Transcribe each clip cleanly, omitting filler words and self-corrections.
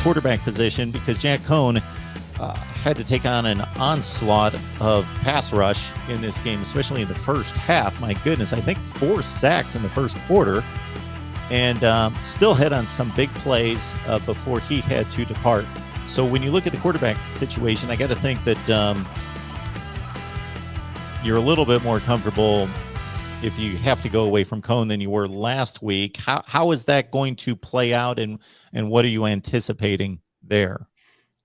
quarterback position because Jack Cohn had to take on an onslaught of pass rush in this game, especially in the first half. My goodness, I think 4 sacks in the first quarter, and still hit on some big plays before he had to depart. So when you look at the quarterback situation, I got to think that you're a little bit more comfortable if you have to go away from Cohn than you were last week. How is that going to play out, and what are you anticipating there?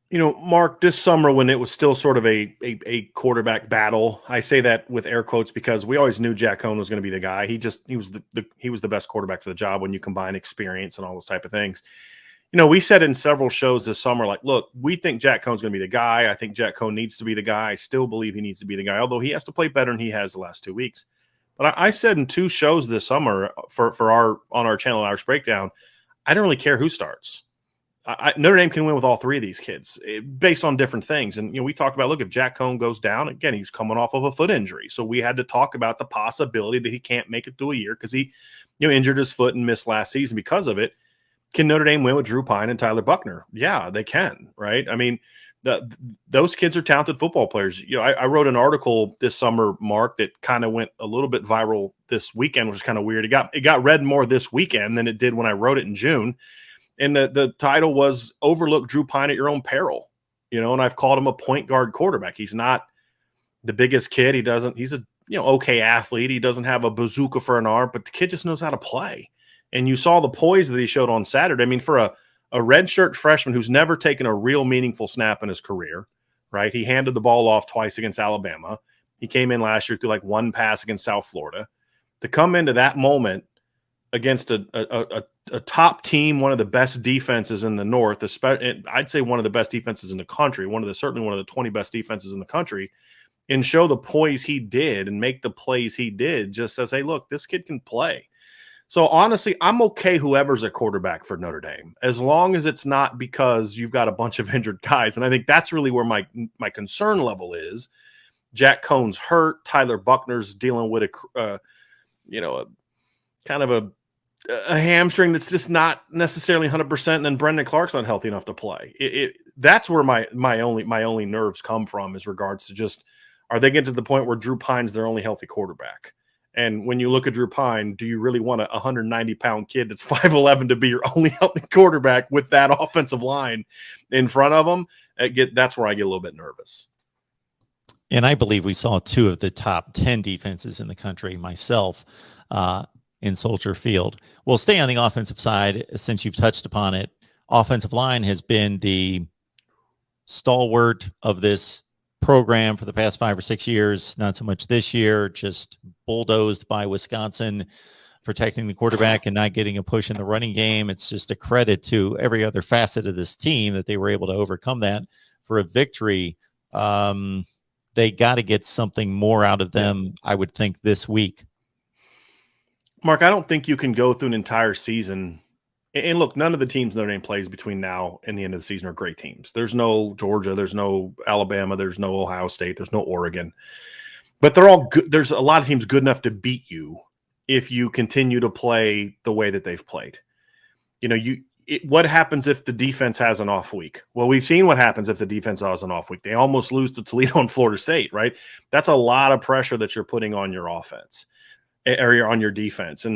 You know, Mark, this summer when it was still sort of a quarterback battle, I say that with air quotes because we always knew Jack Cohn was going to be the guy. He was the best quarterback for the job when you combine experience and all those type of things. You know, we said in several shows this summer, like, look, we think Jack Cohn's going to be the guy. I think Jack Cohn needs to be the guy. I still believe he needs to be the guy, although he has to play better than he has the last 2 weeks. But I said in 2 shows this summer on our channel, Irish Breakdown, I don't really care who starts. Notre Dame can win with all 3 of these kids based on different things. And, you know, we talked about, look, if Jack Cohn goes down, again, he's coming off of a foot injury. So we had to talk about the possibility that he can't make it through a year because he, you know, injured his foot and missed last season because of it. Can Notre Dame win with Drew Pine and Tyler Buckner? Yeah, they can, right? I mean, those kids are talented football players. You know, I wrote an article this summer, Mark, that kind of went a little bit viral this weekend, which is kind of weird. It got read more this weekend than it did when I wrote it in June. And the title was "Overlook Drew Pine at Your Own Peril." You know, and I've called him a point guard quarterback. He's not the biggest kid. He's a okay athlete. He doesn't have a bazooka for an arm, but the kid just knows how to play. And you saw the poise that he showed on Saturday. I mean, for a redshirt freshman who's never taken a real meaningful snap in his career, right? He handed the ball off twice against Alabama. He came in last year through like 1 pass against South Florida. To come into that moment against a top team, one of the best defenses in the North, I'd say one of the best defenses in the country, certainly one of the 20 best defenses in the country, and show the poise he did and make the plays he did, just says, hey, look, this kid can play. So honestly, I'm okay whoever's a quarterback for Notre Dame, as long as it's not because you've got a bunch of injured guys. And I think that's really where my concern level is. Jack Cohn's hurt. Tyler Buckner's dealing with a hamstring that's just not necessarily 100%. And then Brendan Clark's not healthy enough to play. That's where my only nerves come from, is regards to just, are they getting to the point where Drew Pine's their only healthy quarterback? And when you look at Drew Pine, do you really want a 190-pound kid that's 5'11" to be your only healthy quarterback with that offensive line in front of him? That's where I get a little bit nervous. And I believe we saw 2 of the top 10 defenses in the country, myself, in Soldier Field. We'll stay on the offensive side since you've touched upon it. Offensive line has been the stalwart of this program for the past 5 or 6 years. Not so much this year, just bulldozed by Wisconsin, protecting the quarterback and not getting a push in the running game. It's just a credit to every other facet of this team that they were able to overcome that for a victory. They got to get something more out of them, I would think, this week. Mark, I don't think you can go through an entire season. And look, none of the teams Notre Dame plays between now and the end of the season are great teams. There's no Georgia, there's no Alabama, there's no Ohio State, there's no Oregon. But they're all good. There's a lot of teams good enough to beat you if you continue to play the way that they've played. You know, what happens if the defense has an off week? Well, we've seen what happens if the defense has an off week. They almost lose to Toledo and Florida State, right? That's a lot of pressure that you're putting on your offense or on your defense.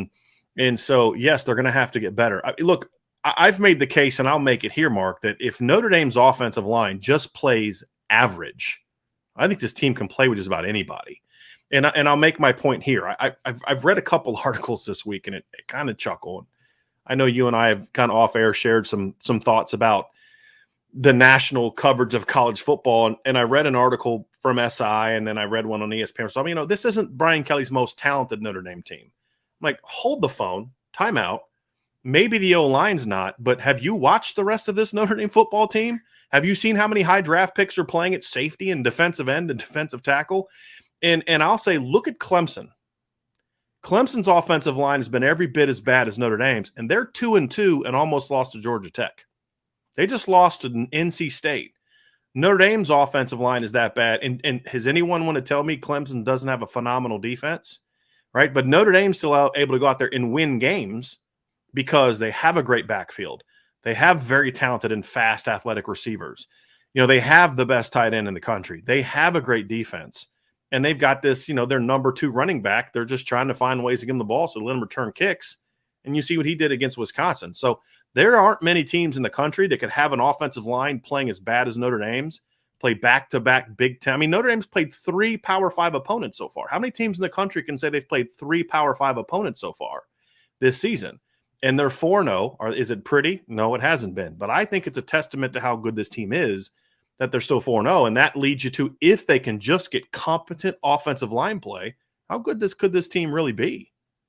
And so, yes, they're going to have to get better. Look, I've made the case, and I'll make it here, Mark, that if Notre Dame's offensive line just plays average, I think this team can play with just about anybody. And I'll make my point here. I've read a couple articles this week, and it kind of chuckled. I know you and I have kind of off air shared some thoughts about the national coverage of college football. And I read an article from SI, and then I read one on ESPN. So, this isn't Brian Kelly's most talented Notre Dame team. I'm like, hold the phone, time out. Maybe the O-line's not, but have you watched the rest of this Notre Dame football team? Have you seen how many high draft picks are playing at safety and defensive end and defensive tackle? And I'll say, look at Clemson. Clemson's offensive line has been every bit as bad as Notre Dame's, and they're 2-2 and almost lost to Georgia Tech. They just lost to NC State. Notre Dame's offensive line is that bad. And has anyone want to tell me Clemson doesn't have a phenomenal defense? Right? But Notre Dame's still able to go out there and win games because they have a great backfield. They have very talented and fast athletic receivers. They have the best tight end in the country. They have a great defense. And they've got this, their number 2 running back. They're just trying to find ways to give him the ball so let him return kicks. And you see what he did against Wisconsin. So there aren't many teams in the country that could have an offensive line playing as bad as Notre Dame's, play back-to-back Big Ten. I mean, Notre Dame's played 3 Power 5 opponents so far. How many teams in the country can say they've played 3 Power 5 opponents so far this season? And they're 4-0. Is it pretty? No, it hasn't been. But I think it's a testament to how good this team is that they're still 4-0. And that leads you to, if they can just get competent offensive line play, how good could this team really be?